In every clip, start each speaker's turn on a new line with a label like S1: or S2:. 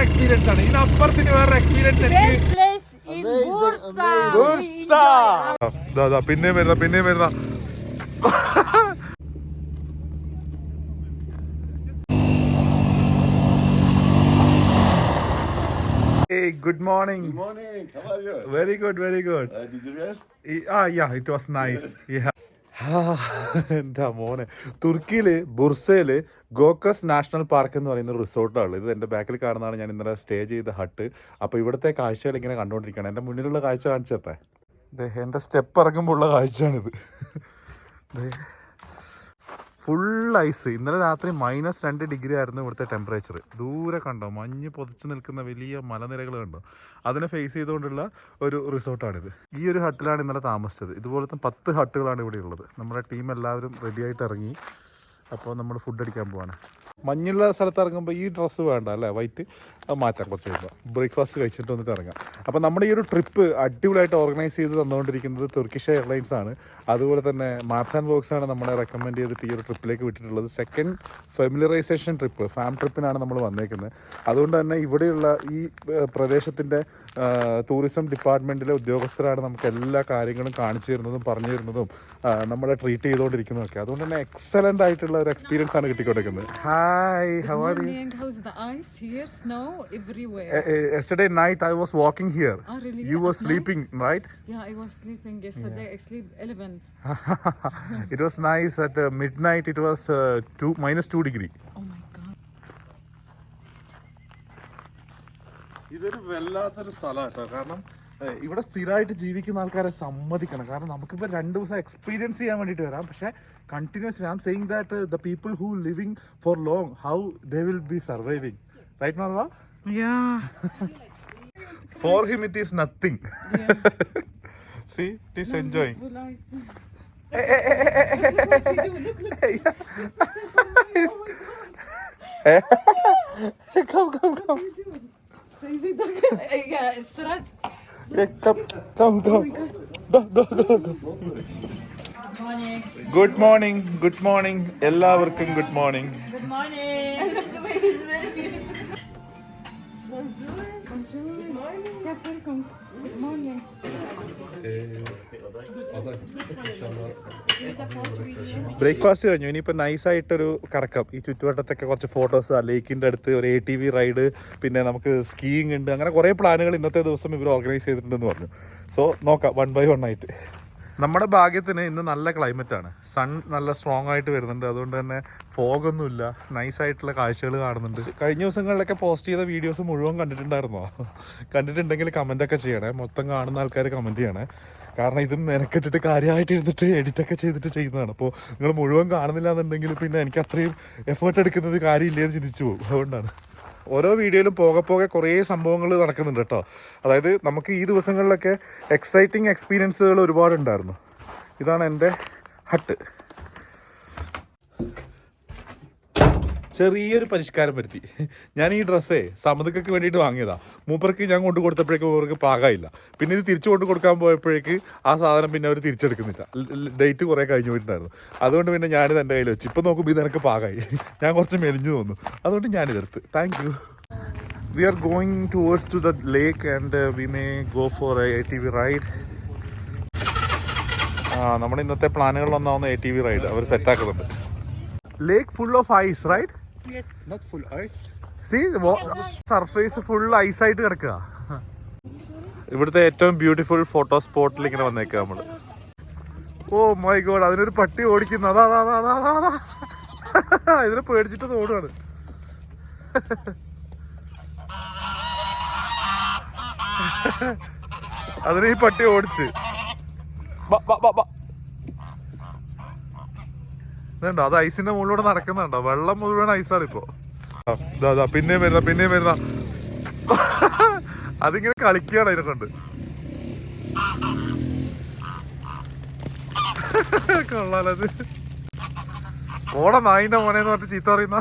S1: Experience ആണ്. ഇതിനപ്പുറത്തിന് വേറെ experience എനിക്ക് പിന്നെയും വരുന്ന Hey, good morning.
S2: Good morning. How are you?
S1: Very good, very good.
S2: Did you rest?
S1: Yeah, it was nice. Yeah. എൻ്റെ മോനെ, തുർക്കിയില് ബുർസയില് ഗോക്കസ് national park എന്ന് പറയുന്ന ഒരു റിസോർട്ടാണ്. ഇത് എൻ്റെ ബാക്കിൽ കാണുന്നതാണ് ഞാൻ ഇന്നലെ സ്റ്റേ ചെയ്ത ഹട്ട്. അപ്പോൾ ഇവിടുത്തെ കാഴ്ചകൾ ഇങ്ങനെ കണ്ടുകൊണ്ടിരിക്കുകയാണ്. എൻ്റെ മുന്നിലുള്ള കാഴ്ച കാണിച്ചു തരട്ടെ. എൻ്റെ സ്റ്റെപ്പ് ഇറങ്ങുമ്പോൾ ഉള്ള കാഴ്ചയാണിത്. Full ice. ഇന്നലെ രാത്രി -2 ഡിഗ്രി ആയിരുന്നു ഇവിടുത്തെ ടെമ്പറേച്ചർ. ദൂരെ കണ്ടോ മഞ്ഞ് പൊതിച്ച് നിൽക്കുന്ന വലിയ മലനിരകൾ കണ്ടോ? അതിനെ ഫേസ് ചെയ്തുകൊണ്ടുള്ള ഒരു റിസോർട്ടാണിത്. ഈ ഒരു ഹട്ടിലാണ് ഇന്നലെ താമസിച്ചത്. ഇതുപോലത്തെ 10 ഹട്ടുകളാണ് ഇവിടെ ഉള്ളത്. നമ്മുടെ ടീം എല്ലാവരും റെഡിയായിട്ട് ഇറങ്ങി. അപ്പോൾ നമ്മൾ ഫുഡ് അടിക്കാൻ പോവാണ്. മഞ്ഞുള്ള സ്ഥലത്ത് ഇറങ്ങുമ്പോൾ ഈ ഡ്രസ്സ് വേണ്ട അല്ലേ, വൈറ്റ്, അത് മാറ്റാം കുറച്ച് കഴിയുമ്പോൾ. ബ്രേക്ക്ഫാസ്റ്റ് കഴിച്ചിട്ട് വന്നിട്ട് ഇറങ്ങാം. അപ്പോൾ നമ്മുടെ ഈ ഒരു ട്രിപ്പ് അടിപൊളിയായിട്ട് ഓർഗനൈസ് ചെയ്ത് തന്നുകൊണ്ടിരിക്കുന്നത് തുർക്കിഷ് എയർലൈൻസ് ആണ്. അതുപോലെ തന്നെ മാപ്സ് ആൻഡ് വർക്ക്സ് ആണ് നമ്മളെ റെക്കമെൻഡ് ചെയ്തിട്ട് ഈ ഒരു ട്രിപ്പിലേക്ക് വിട്ടിട്ടുള്ളത്. സെക്കൻഡ് ഫെമിലറൈസേഷൻ ട്രിപ്പ്, ഫാം ട്രിപ്പിനാണ് നമ്മൾ വന്നേക്കുന്നത്. അതുകൊണ്ട് തന്നെ ഇവിടെയുള്ള ഈ പ്രദേശത്തിൻ്റെ ടൂറിസം ഡിപ്പാർട്ട്മെൻറ്റിലെ ഉദ്യോഗസ്ഥരാണ് നമുക്ക് എല്ലാ കാര്യങ്ങളും കാണിച്ചു തരുന്നതും പറഞ്ഞു തരുന്നതും നമ്മളെ ട്രീറ്റ് ചെയ്തുകൊണ്ടിരിക്കുന്നതൊക്കെ. അതുകൊണ്ട് തന്നെ എക്സലൻ്റ് ആയിട്ടുള്ള ഒരു എക്സ്പീരിയൻസ് ആണ് കിട്ടിക്കൊണ്ടിരിക്കുന്നത്. Hi, how are you?
S3: How's the ice here? Snow everywhere.
S1: Yesterday night I was walking here.
S3: Oh, really?
S1: You were
S3: At
S1: sleeping, right?
S3: Yeah, I was sleeping yesterday. I sleep 11.
S1: It was nice. At midnight it was -2 degree.
S3: Oh my god.
S1: ഇതൊരു വല്ലാത്തൊരു സ്ഥലമാട്ടോ. കാരണം ഇവിടെ സ്ഥിരമായിട്ട് ജീവിക്കുന്ന ആൾക്കാരെ സമ്മതിക്കണം. കാരണം നമുക്കിപ്പോൾ 2 ദിവസം എക്സ്പീരിയൻസ് ചെയ്യാൻ വേണ്ടിയിട്ട് വരാം. പക്ഷേ continuously I am saying that the people who living for long, how they will be surviving. Right മാർവ?
S3: Yeah.
S1: For him it is nothing. See, it is enjoying. Come.
S3: Crazy dog. Yeah, Suraj.
S1: Come. Go. Good morning. എല്ലാവർക്കും good morning.
S3: Good morning. The way he's very beautiful. Bonjour. Good morning. Yeah, welcome. Good morning.
S1: Breakfast കഴിഞ്ഞു. ഇനിയിപ്പോൾ നൈസായിട്ടൊരു കറക്കം. ഈ ചുറ്റുവട്ടത്തൊക്കെ കുറച്ച് photos, ആ ലേക്കിൻ്റെ അടുത്ത് ഒരു ATV ride, പിന്നെ നമുക്ക് സ്കീയിങ് ഉണ്ട്. അങ്ങനെ കുറേ പ്ലാനുകൾ ഇന്നത്തെ ദിവസം ഇവർ ഓർഗനൈസ് ചെയ്തിട്ടുണ്ടെന്ന് പറഞ്ഞു. സോ നോക്കാം 1 by 1 ആയിട്ട്. നമ്മുടെ ഭാഗ്യത്തിന് ഇന്ന് നല്ല ക്ലൈമറ്റാണ്. സൺ നല്ല സ്ട്രോങ് ആയിട്ട് വരുന്നുണ്ട്. അതുകൊണ്ട് തന്നെ ഫോഗൊന്നുമില്ല. നൈസായിട്ടുള്ള കാഴ്ചകൾ കാണുന്നുണ്ട്. കഴിഞ്ഞ ദിവസങ്ങളിലൊക്കെ പോസ്റ്റ് ചെയ്ത വീഡിയോസ് മുഴുവൻ കണ്ടിട്ടുണ്ടായിരുന്നോ? കണ്ടിട്ടുണ്ടെങ്കിൽ കമൻറ്റൊക്കെ ചെയ്യണേ. മൊത്തം കാണുന്ന ആൾക്കാർ കമൻറ്റ് ചെയ്യണേ. കാരണം ഇത് മെനക്കെട്ടിട്ട് കാര്യമായിട്ട് ഇരുന്നിട്ട് എഡിറ്റൊക്കെ ചെയ്തിട്ട് ചെയ്യുന്നതാണ്. അപ്പോൾ നിങ്ങൾ മുഴുവൻ കാണുന്നില്ല എന്നുണ്ടെങ്കിൽ പിന്നെ എനിക്ക് അത്രയും എഫേർട്ട് എടുക്കുന്നത് കാര്യമില്ലെന്ന് ചിന്തിച്ചു പോകും. അതുകൊണ്ടാണ് ഓരോ വീഡിയോയിലും പോകെ കുറേ സംഭവങ്ങൾ നടക്കുന്നുണ്ട് കേട്ടോ. അതായത് നമുക്ക് ഈ ദിവസങ്ങളിലൊക്കെ എക്സൈറ്റിംഗ് എക്സ്പീരിയൻസുകൾ ഒരുപാടുണ്ടായിരുന്നു. ഇതാണ് എൻ്റെ ഹട്ട്. ചെറിയൊരു പരിഷ്കാരം വരുത്തി. ഞാൻ ഈ ഡ്രസ്സേ സമതക്കൊക്കെ വേണ്ടിയിട്ട് വാങ്ങിയതാണ്. മൂപ്പർക്ക് ഞാൻ കൊണ്ടു കൊടുത്തപ്പോഴേക്കും അവർക്ക് പാകമില്ല. പിന്നെ ഇത് തിരിച്ചു കൊണ്ട് കൊടുക്കാൻ പോയപ്പോഴേക്ക് ആ സാധനം പിന്നെ അവർ തിരിച്ചെടുക്കുന്നില്ല. ഡേറ്റ് കുറേ കഴിഞ്ഞു പോയിട്ടുണ്ടായിരുന്നു. അതുകൊണ്ട് പിന്നെ ഞാനിത് എൻ്റെ കയ്യിൽ വെച്ച്. ഇപ്പം നോക്കുമ്പോൾ ഇത് എനിക്ക് പാകമായി. ഞാൻ കുറച്ച് മെലിഞ്ഞു തോന്നുന്നു. അതുകൊണ്ട് ഞാനിതെടുത്ത്. Thank you. We are going towards to the lake and we may go for a ATV ride. നമ്മുടെ ഇന്നത്തെ പ്ലാനുകളിലൊന്നാവുന്ന ATV റൈഡ് അവർ സെറ്റാക്കുന്നുണ്ട്. Lake full of ice, right?
S3: Yes.
S2: Not full ice.
S1: See, surface full ഐസായിട്ട് കിടക്കുക. ഇവിടുത്തെ ഏറ്റവും beautiful photo സ്പോട്ടിൽ ഇങ്ങനെ വന്നേക്കുക നമ്മൾ. ഓ മൈ ഗോഡ്, അതിനൊരു പട്ടി ഓടിക്കുന്നു. അതാ ഇതിനെ പേടിച്ചിട്ട് ഓടുകയാണ്. അതിന് ഈ പട്ടി ഓടിച്ച് ഇതുണ്ടോ, അത് ഐസിന്റെ മുകളിലൂടെ നടക്കുന്നുണ്ടോ? വെള്ളം മുഴുവൻ ഐസാണ് ഇപ്പോ. പിന്നെയും വരുന്ന അതിങ്ങനെ കളിക്കുകയാണ് അതിനെ കൊണ്ട്. കൊള്ളാലത്. ഓടെ നായിന്റെ മോനെന്ന് പറഞ്ഞിട്ട് ചീത്ത പറയുന്ന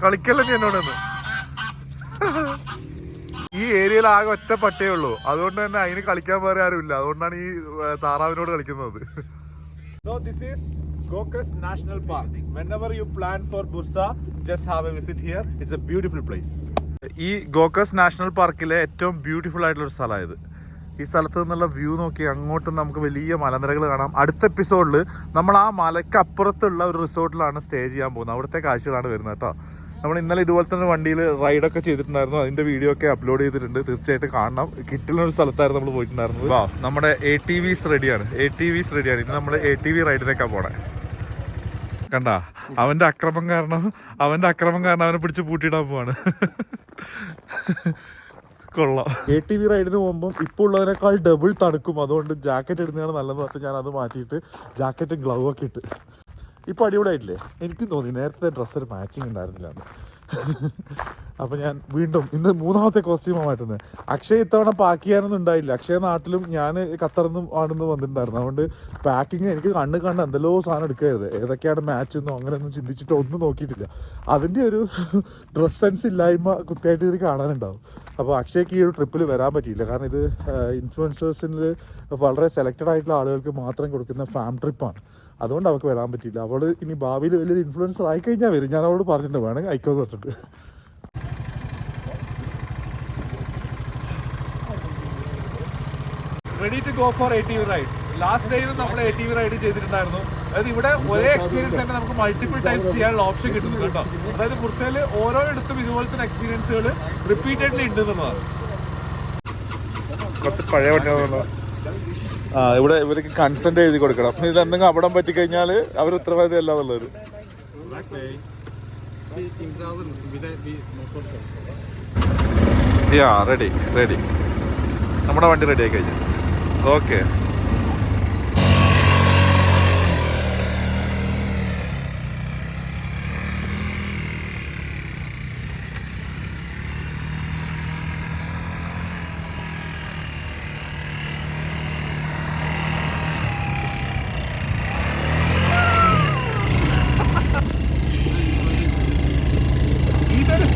S1: കളിക്കല്ലേ നീ എന്നോടൊന്ന്. ഈ ഏരിയയിൽ ആകെ ഒറ്റ പട്ടിയേ ഉള്ളൂ. അതുകൊണ്ട് തന്നെ അതിന് കളിക്കാൻ വേറെ ആരുമില്ല. അതുകൊണ്ടാണ് ഈ താറാവിനോട് കളിക്കുന്നത്. So this is Gokas National Park. Whenever you plan for Bursa, just have a visit here. It's a beautiful place. ഈ ഗോക്കസ് നാഷണൽ പാർക്കിലെ ഏറ്റവും ബ്യൂട്ടിഫുൾ ആയിട്ടുള്ള ഒരു സ്ഥലമായത്. ഈ സ്ഥലത്ത് നിന്നുള്ള വ്യൂ നോക്കി അങ്ങോട്ടും നമുക്ക് വലിയ മലനിരകൾ കാണാം. അടുത്ത എപ്പിസോഡിൽ നമ്മൾ ആ മലയ്ക്ക് അപ്പുറത്തുള്ള ഒരു റിസോർട്ടിലാണ് സ്റ്റേ ചെയ്യാൻ പോകുന്നത്. അവിടുത്തെ കാഴ്ചകളാണ് വരുന്നത് കേട്ടോ. നമ്മൾ ഇന്നലെ ഇതുപോലെ തന്നെ വണ്ടിയിൽ റൈഡൊക്കെ ചെയ്തിട്ടുണ്ടായിരുന്നു. അതിൻ്റെ വീഡിയോ ഒക്കെ അപ്ലോഡ് ചെയ്തിട്ടുണ്ട്. തീർച്ചയായിട്ടും കാണണം. കിറ്റിലൊരു സ്ഥലത്തായിരുന്നു നമ്മൾ പോയിട്ടുണ്ടായിരുന്നത്. നമ്മുടെ ATVs റെഡിയാണ്. ഇനി നമ്മൾ ATV റൈഡിനൊക്കെ പോണേ. കണ്ട അവൻ്റെ അക്രമം കാരണം അവനെ പിടിച്ച് പൂട്ടിയിടാൻ പോവാണ്. കൊള്ളാം. ATV റൈഡിന് പോകുമ്പോൾ ഇപ്പോൾ ഉള്ളതിനേക്കാൾ ഡബിൾ തണുക്കും. അതുകൊണ്ട് ജാക്കറ്റ് ഇടുന്നതാണ് നല്ലതെന്ന് പറഞ്ഞിട്ട് ഞാൻ അത് മാറ്റിയിട്ട് ജാക്കറ്റും ഗ്ലൗ ഒക്കെ ഇട്ട് ഇപ്പോൾ അടിപൊളിയായിട്ടില്ലേ? എനിക്കും തോന്നി നേരത്തെ ഡ്രസ്സൊരു മാച്ചിങ് ഉണ്ടായിരുന്നില്ല. അപ്പോൾ ഞാൻ വീണ്ടും ഇന്ന് 3ാമത്തെ കോസ്റ്റ്യൂമാണ് മാറ്റുന്നത്. അക്ഷയ് ഇത്തവണ പാക്ക് ചെയ്യാനൊന്നും ഉണ്ടായില്ല. അക്ഷയ നാട്ടിലും ഞാൻ ഖത്തറിന്നും ആണെന്ന് വന്നിട്ടുണ്ടായിരുന്നു. അതുകൊണ്ട് പാക്കിങ് എനിക്ക് കണ്ണ് എന്തെല്ലോ സാധനം എടുക്കരുത്. ഏതൊക്കെയാണ് മാച്ച് എന്നോ അങ്ങനെയൊന്നും ചിന്തിച്ചിട്ടോ ഒന്നും നോക്കിയിട്ടില്ല. അതിൻ്റെ ഒരു ഡ്രസ് സെൻസ് ഇല്ലായ്മ കൃത്യമായിട്ട് ഇത് കാണാനുണ്ടാവും. അപ്പോൾ അക്ഷയ്ക്ക് ഈ ഒരു ട്രിപ്പിൽ വരാൻ പറ്റിയില്ല. കാരണം ഇത് ഇൻഫ്ലുവൻസേഴ്സിൽ വളരെ സെലക്റ്റഡ് ആയിട്ടുള്ള ആളുകൾക്ക് മാത്രം കൊടുക്കുന്ന ഫാം ട്രിപ്പാണ്. അതുകൊണ്ട് അവൾക്ക് വരാൻ പറ്റിയില്ല. അവൾ ഇനി ഭാവിയിൽ വലിയൊരു ഇൻഫ്ലുവൻസർ ആയിക്കഴിഞ്ഞാൽ വരും. ഞാൻ അവളോട് പറഞ്ഞിട്ടുണ്ട് വേണമെങ്കിൽ അയക്കുമെന്ന് പറഞ്ഞിട്ട്. Ready to go for ATV ride. Last ഡേയിലും നമ്മൾ ATV റൈഡ് ചെയ്തിട്ടുണ്ടായിരുന്നു. അതായത് ഇവിടെ ഒരേ എക്സ്പീരിയൻസ് തന്നെ നമുക്ക് മൾട്ടിപ്പിൾ ടൈംസ് ചെയ്യാനുള്ള ഓപ്ഷൻ കിട്ടുന്നു കേട്ടോ. അതായത് ബുർസയിൽ ഓരോയിടത്തും ഇതുപോലത്തെ എക്സ്പീരിയൻസുകൾ റിപ്പീറ്റഡ്ലി ഉണ്ട് എന്നുള്ളതാണ്. കുറച്ച് പഴയ വണ്ടിയാണല്ലോ. ഇവിടെ ഇവർക്ക് കൺസെന്റ് എഴുതി കൊടുക്കണം. ഇതെന്തെങ്കിലും അപകടം പറ്റിക്കഴിഞ്ഞാൽ അവർ ഉത്തരവാദിത്തം അല്ല എന്നുള്ളത്. റെഡി നമ്മുടെ വണ്ടി റെഡി ആയി കഴിഞ്ഞു. ഓക്കെ.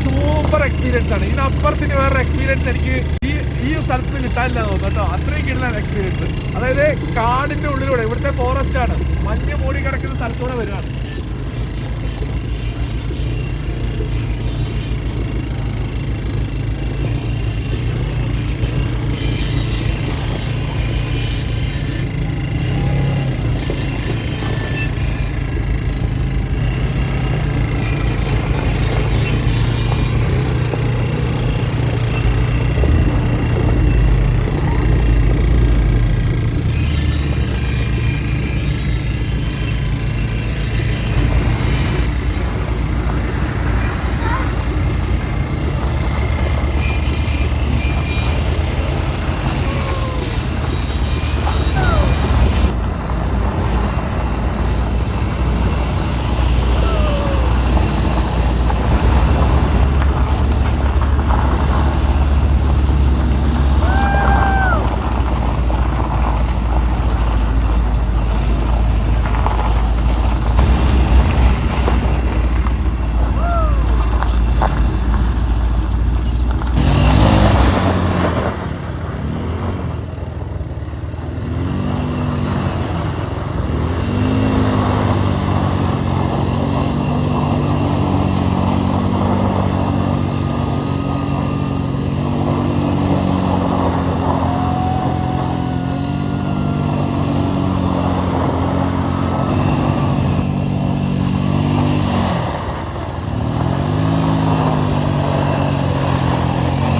S1: സൂപ്പർ എക്സ്പീരിയൻസ് ആണ്. ഇതിനപ്പുറത്തിന് വേറൊരു എക്സ്പീരിയൻസ് എനിക്ക് ഈ സ്ഥലത്ത് കിട്ടാനില്ല തോന്നുന്നു കേട്ടോ. അത്രയും കിട്ടുന്ന എക്സ്പീരിയൻസ്. അതായത് കാടിന്റെ ഉള്ളിലൂടെ, ഇവിടുത്തെ ഫോറസ്റ്റ് ആണ്, മഞ്ഞ് മൂടി കിടക്കുന്ന സ്ഥലത്തൂടെ വരികയാണ്.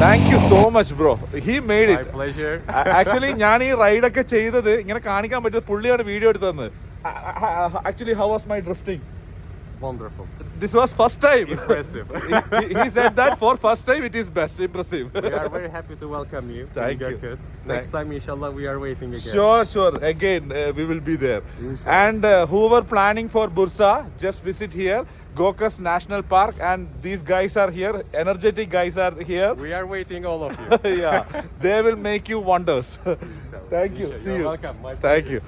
S1: Thank you so much bro. He made it. Actually ഞാൻ ഈ റൈഡൊക്കെ ചെയ്തത് ഇങ്ങനെ കാണിക്കാൻ പറ്റിയത് പുള്ളിയാണ് വീഡിയോ എടുത്ത് തന്നത്. Actually how was my drifting?
S4: Wonderful.
S1: This was first time.
S4: Impressive.
S1: he said that for first time it is best. Impressive.
S4: We are very happy to welcome you.
S1: Thank you.
S4: Gurkus. Next time, inshallah, we are waiting again.
S1: Sure. Again, we will be there.
S4: Inshallah.
S1: And whoever planning for Bursa, just visit here, Gokas National Park, and these guys are here. Energetic guys are here.
S4: We are waiting all of you.
S1: Yeah, they will make you wonders. Thank you. See
S4: You're
S1: you.
S4: welcome. My
S1: Thank you.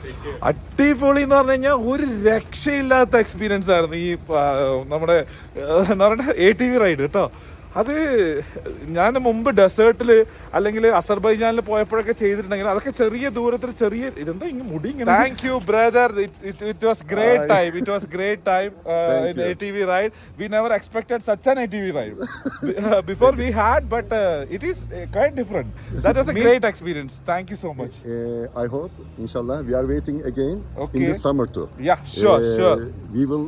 S1: അടിപൊളി എന്ന് പറഞ്ഞു കഴിഞ്ഞാൽ ഒരു രക്ഷയില്ലാത്ത experience ആയിരുന്നു ഈ നമ്മുടെ ATV ride കേട്ടോ. അത് ഞാൻ മുമ്പ് ഡെസേർട്ടിൽ അല്ലെങ്കിൽ അസർബൈജാനിൽ പോയപ്പോഴൊക്കെ ചെയ്തിട്ടുണ്ടെങ്കിൽ അതൊക്കെ ചെറിയ ദൂരത്തിൽ ചെറിയ ഇതെന്താ ഇങ്ങനെ മുടി ഇങ്ങനെ. Thank you brother, it was great time, it was great time in ATV ride. We never expected such an ATV ride before we had, but it is quite different. That was a great experience. Thank you so much.
S2: I hope, inshallah, we are waiting again
S1: Okay.
S2: in the summer too.
S1: Yeah, sure, sure.
S2: We will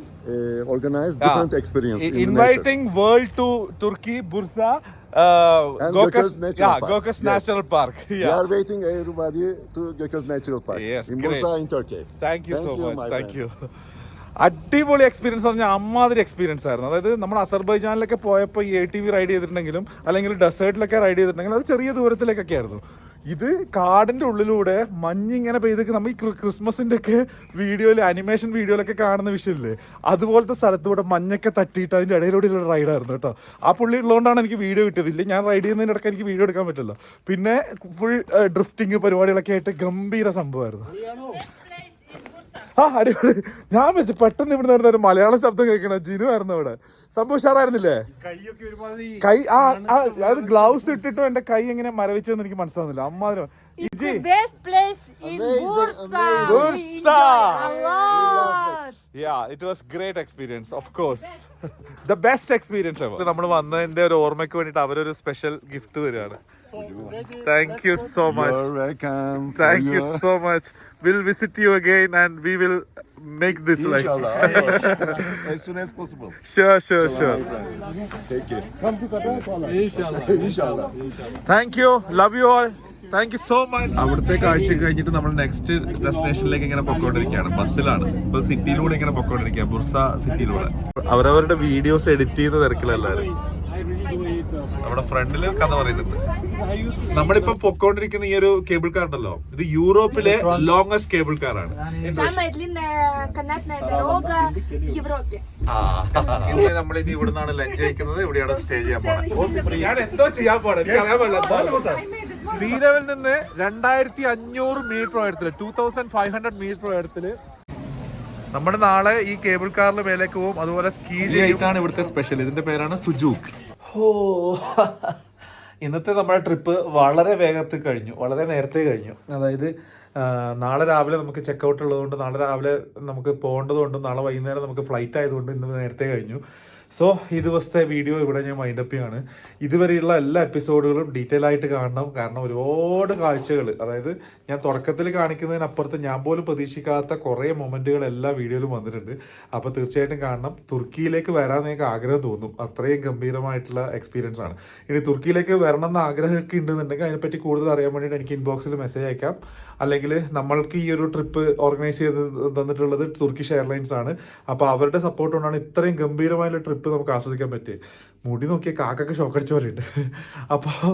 S2: organize different experience in the nature.
S1: Inviting world to Turkey, Bursa,
S2: And
S1: Gökos
S2: Gökos Natural Park.
S1: Gökos
S2: Yes.
S1: National Park.
S2: We
S1: Yeah.
S2: are waiting everybody to Gökos Natural Park
S1: Yes,
S2: in
S1: great.
S2: Bursa in Turkey.
S1: Thank you so much.
S2: my
S1: Thank
S2: friend.
S1: you. അടിപൊളി experience പറഞ്ഞാൽ അമ്മാതിരി experience ആയിരുന്നു. അതായത് നമ്മൾ അസർബൈജാനിലൊക്കെ പോയപ്പോൾ ഈ ATV ride ചെയ്തിട്ടുണ്ടെങ്കിലും അല്ലെങ്കിൽ ഡെസേർട്ടിലൊക്കെ റൈഡ് ചെയ്തിട്ടുണ്ടെങ്കിലും അത് ചെറിയ ദൂരത്തിലേക്കൊക്കെ ആയിരുന്നു. ഇത് കാടിന്റെ ഉള്ളിലൂടെ മഞ്ഞിങ്ങനെ പെയ്തൊക്കെ നമ്മൾ ഈ ക്രിസ്മസിന്റെ ഒക്കെ വീഡിയോയിൽ അനിമേഷൻ വീഡിയോയിലൊക്കെ കാണുന്ന വിഷയമില്ലേ, അതുപോലത്തെ സ്ഥലത്തൂടെ മഞ്ഞൊക്കെ തട്ടിയിട്ട് അതിന്റെ ഇടയിലൂടെയുള്ള റൈഡായിരുന്നു കേട്ടോ. ആ പുള്ളി ഉള്ളതുകൊണ്ടാണ് എനിക്ക് വീഡിയോ കിട്ടിയതില്ല. ഞാൻ റൈഡ് ചെയ്യുന്നതിൻ്റെ ഇടയ്ക്ക് എനിക്ക് വീഡിയോ എടുക്കാൻ പറ്റില്ല. പിന്നെ ഫുൾ ഡ്രിഫ്റ്റിങ് പരിപാടികളൊക്കെ ആയിട്ട് ഗംഭീര സംഭവമായിരുന്നു. ആ അടിപൊളി. ഞാൻ വെച്ച് പെട്ടെന്ന് ഇവിടെ നിന്ന് ഒരു മലയാളം ശബ്ദം കേൾക്കണ ജിനു ആയിരുന്നു അവിടെ. സംഭവം ഉഷാറായിരുന്നില്ലേ? കൈ അത് ഗ്ലൗസ് ഇട്ടിട്ടും എന്റെ കൈ എങ്ങനെ മരവിച്ചതെന്ന് എനിക്ക് മനസ്സിലാവുന്നില്ല. അമ്മാതിരി
S3: It's the best place in Bursa.
S1: Bursa.
S3: A lot.
S1: Yeah, it was great experience, of course. The best experience ever. നമ്മൾ വന്നതിന്റെ ഒരു ഓർമ്മയ്ക്ക് വേണ്ടിട്ട് അവരൊരു സ്പെഷ്യൽ ഗിഫ്റ്റ് തരികയാണ്. Thank you so much.
S2: You're welcome.
S1: Thank you so much. We'll visit you again and we will make this like.
S2: Inshallah. As soon as possible.
S1: Sure.
S2: Take care. Inshallah.
S1: Thank you. Love you all. Thank you so much. അവിടുത്തെ കാഴ്ച കഴിഞ്ഞിട്ട് നമ്മൾ next ഡെസ്റ്റിനേഷനിലേക്ക് ഇങ്ങനെ പൊക്കോണ്ടിരിക്കുകയാണ്. ബസ്സിലാണ് ഇപ്പൊ സിറ്റിയിലൂടെ ഇങ്ങനെ പൊക്കോണ്ടിരിക്കുക, ബുർസ സിറ്റിയിലൂടെ. അവരവരുടെ videos edit ചെയ്യുന്ന തിരക്കിലല്ലാരും നമ്മുടെ ഫ്രണ്ടില് കഥ പറയുന്നുണ്ട്. നമ്മളിപ്പോ പൊക്കോണ്ടിരിക്കുന്ന ഈ ഒരു കേബിൾ കാർ ഉണ്ടല്ലോ, ഇത് യൂറോപ്പിലെ ലോങ്സ്റ്റ് കേബിൾ കാർ ആണ്.
S5: Самая длинная канатная дорога в Европе.
S1: ഇന്ന് നമ്മൾ ഇനി ഇവിടെ നിന്നാണ് ലഞ്ച് കഴിക്കുന്നത്, ഇവിടെയാണ് സ്റ്റേ ചെയ്യാൻ പോകുന്നത്. ഞാൻ എന്തോ ചെയ്യാൻ പോണേ, എനിക്ക് അറിയാൻ പാടില്ല. സീരവിൽ നിന്ന് 2500 മീറ്റർ ഉയരത്തില് 2500 മീറ്റർ ഉയരത്തില് നമ്മൾ നാളെ ഈ കേബിൾ കാറിൽ മേലേക്ക് പോകും. അതുപോലെ സ്കീ ചെയ്തിട്ടാണ് ഇവിടുത്തെ സ്പെഷ്യൽ. ഇതിന്റെ പേരാണ് സുജൂക്ക്. ഇന്നത്തെ നമ്മുടെ ട്രിപ്പ് വളരെ വേഗത്തിൽ കഴിഞ്ഞു, വളരെ നേരത്തെ കഴിഞ്ഞു. അതായത് നാളെ രാവിലെ നമുക്ക് ചെക്കൗട്ട് ഉള്ളതുകൊണ്ട്, നാളെ രാവിലെ നമുക്ക് പോകേണ്ടതുകൊണ്ടും, നാളെ വൈകുന്നേരം നമുക്ക് ഫ്ലൈറ്റ് ആയതുകൊണ്ട് ഇന്ന് നേരത്തെ കഴിഞ്ഞു. സോ ഈ ദിവസത്തെ വീഡിയോ ഇവിടെ ഞാൻ വൈൻഡപ്പ് ചെയ്യാണ്. ഇതുവരെയുള്ള എല്ലാ എപ്പിസോഡുകളും ഡീറ്റെയിൽ ആയിട്ട് കാണണം. കാരണം ഒരുപാട് കാഴ്ചകൾ, അതായത് ഞാൻ തുടക്കത്തിൽ കാണിക്കുന്നതിനപ്പുറത്ത് ഞാൻ പോലും പ്രതീക്ഷിക്കാത്ത കുറേ മൊമെൻറ്റുകൾ എല്ലാ വീഡിയോയിലും വന്നിട്ടുണ്ട്. അപ്പോൾ തീർച്ചയായിട്ടും കാണണം. തുർക്കിയിലേക്ക് വരാൻ നിങ്ങൾക്ക് ആഗ്രഹം തോന്നും, അത്രയും ഗംഭീരമായിട്ടുള്ള എക്സ്പീരിയൻസ് ആണ്. ഇനി തുർക്കിയിലേക്ക് വരണം എന്ന് ആഗ്രഹമൊക്കെ ഉണ്ടെന്നുണ്ടെങ്കിൽ അതിനെപ്പറ്റി കൂടുതൽ അറിയാൻ വേണ്ടിയിട്ട് എനിക്ക് ഇൻബോക്സിൽ മെസ്സേജ് അയക്കാം. അല്ലെങ്കിൽ നമ്മൾക്ക് ഈ ഒരു ട്രിപ്പ് ഓർഗനൈസ് ചെയ്ത് തന്നിട്ടുള്ളത് തുർക്കിഷ് എയർലൈൻസ് ആണ്. അപ്പോൾ അവരുടെ സപ്പോർട്ട് കൊണ്ടാണ് ഇത്രയും ഗംഭീരമായുള്ള ട്രിപ്പ് നമുക്ക് ആസ്വദിക്കാൻ പറ്റിയത്. മുടി നോക്കിയ കാക്കൊക്കെ ഷോക്കടിച്ച പോലെയുണ്ട്. അപ്പോൾ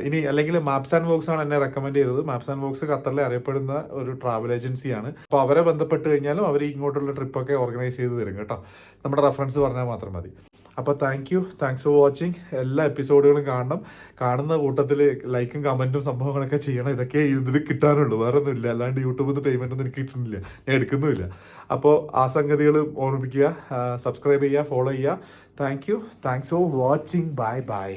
S1: ഇനി അല്ലെങ്കിൽ മാപ്സ് ആൻഡ് വോക്സ് ആണ് എന്നെ റെക്കമെൻഡ് ചെയ്തത്. മാപ്സ് ആൻഡ് വോക്സ് ഖത്തറിലെ അറിയപ്പെടുന്ന ഒരു ട്രാവൽ ഏജൻസിയാണ്. അപ്പോൾ അവരെ ബന്ധപ്പെട്ട് കഴിഞ്ഞാലും അവർ ഇങ്ങോട്ടുള്ള ട്രിപ്പൊക്കെ ഓർഗനൈസ് ചെയ്ത് തരും കേട്ടോ. നമ്മുടെ റെഫറൻസ് പറഞ്ഞാൽ മാത്രം മതി. അപ്പോൾ താങ്ക്സ് ഫോർ വാച്ചിങ്. എല്ലാ എപ്പിസോഡുകളും കാണണം. കാണുന്ന കൂട്ടത്തിൽ ലൈക്കും കമൻറ്റും സംഭവങ്ങളൊക്കെ ചെയ്യണം. ഇതൊക്കെ ഇതിൽ കിട്ടാനുള്ളൂ, വേറെ ഒന്നുമില്ല. അല്ലാണ്ട് യൂട്യൂബിൽ നിന്ന് പേയ്മെൻ്റ് ഒന്നും എനിക്ക് കിട്ടുന്നില്ല, ഞാൻ എടുക്കുന്നുമില്ല. അപ്പോൾ ആ സംഗതികൾ ഓർമ്മിപ്പിക്കുക, സബ്സ്ക്രൈബ് ചെയ്യുക, ഫോളോ ചെയ്യുക. Thanks for watching. ബൈ.